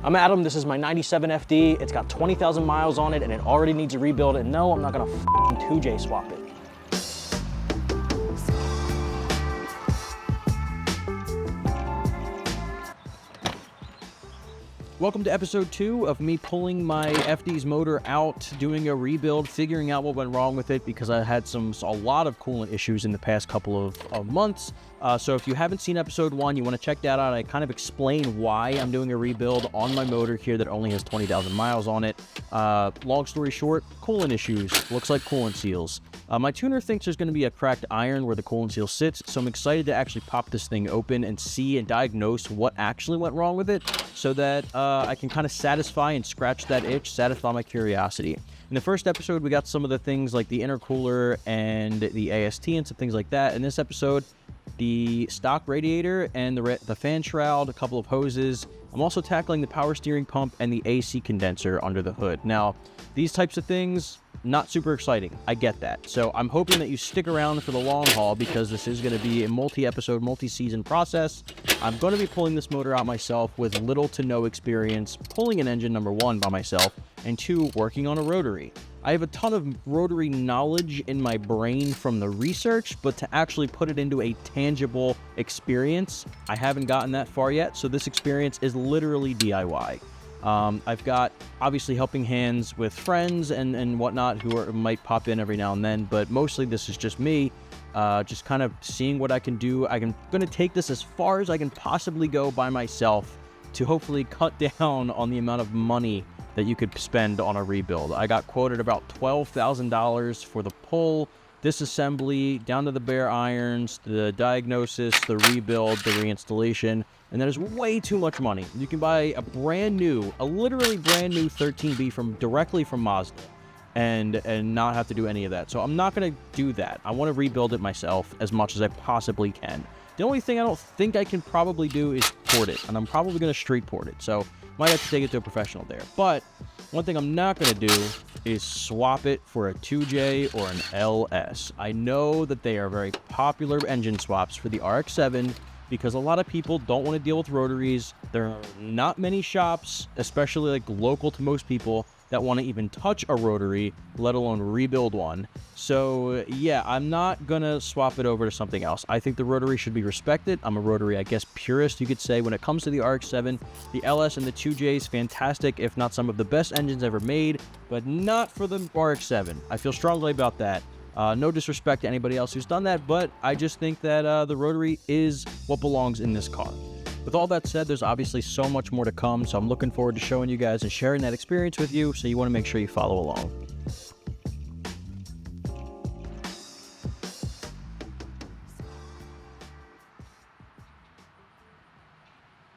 I'm Adam, this is my 97 FD. It's got 20,000 miles on it and it already needs a rebuild, and no, I'm not gonna f***ing 2J swap it. Welcome to episode 2 of me pulling my FD's motor out, doing a rebuild, figuring out what went wrong with it because I had a lot of coolant issues in the past couple of months. So if you haven't seen episode 1, you want to check that out. I kind of explain why I'm doing a rebuild on my motor here that only has 20,000 miles on it. Long story short, coolant issues. Looks like coolant seals. My tuner thinks there's going to be a cracked iron where the coolant seal sits, so I'm excited to actually pop this thing open and see and diagnose what actually went wrong with it so that I can kind of satisfy and scratch that itch, satisfy my curiosity. In the first episode, we got some of the things like the intercooler and the AST and some things like that. In this episode, the stock radiator and the fan shroud, a couple of hoses. I'm also tackling the power steering pump and the AC condenser under the hood. Now, these types of things, not super exciting. I get that. So I'm hoping that you stick around for the long haul because this is going to be a multi-episode, multi-season process. I'm going to be pulling this motor out myself with little to no experience pulling an engine, number 1, by myself, and 2, working on a rotary. I have a ton of rotary knowledge in my brain from the research, but to actually put it into a tangible experience, I haven't gotten that far yet. So this experience is literally DIY. I've got obviously helping hands with friends and whatnot who might pop in every now and then, but mostly this is just me, just kind of seeing what I can do. I'm going to take this as far as I can possibly go by myself to hopefully cut down on the amount of money that you could spend on a rebuild. I got quoted about $12,000 for the pull, disassembly, down to the bare irons, the diagnosis, the rebuild, the reinstallation, and that is way too much money. You can buy a literally brand new 13B directly from Mazda and not have to do any of that. So I'm not gonna do that. I wanna rebuild it myself as much as I possibly can. The only thing I don't think I can probably do is port it, and I'm probably gonna street port it. So might have to take it to a professional there. But one thing I'm not going to do is swap it for a 2J or an LS. I know that they are very popular engine swaps for the RX-7 because a lot of people don't want to deal with rotaries. There are not many shops, especially like local to most people, that want to even touch a rotary, let alone rebuild one. So yeah, I'm not gonna swap it over to something else. I think the rotary should be respected. I'm a rotary, I guess, purist, you could say, when it comes to the RX-7. The LS and the 2Js, fantastic, if not some of the best engines ever made, but not for the RX-7. I feel strongly about that. No disrespect to anybody else who's done that, but I just think that the rotary is what belongs in this car. With all that said, there's obviously so much more to come, so I'm looking forward to showing you guys and sharing that experience with you, so you want to make sure you follow along.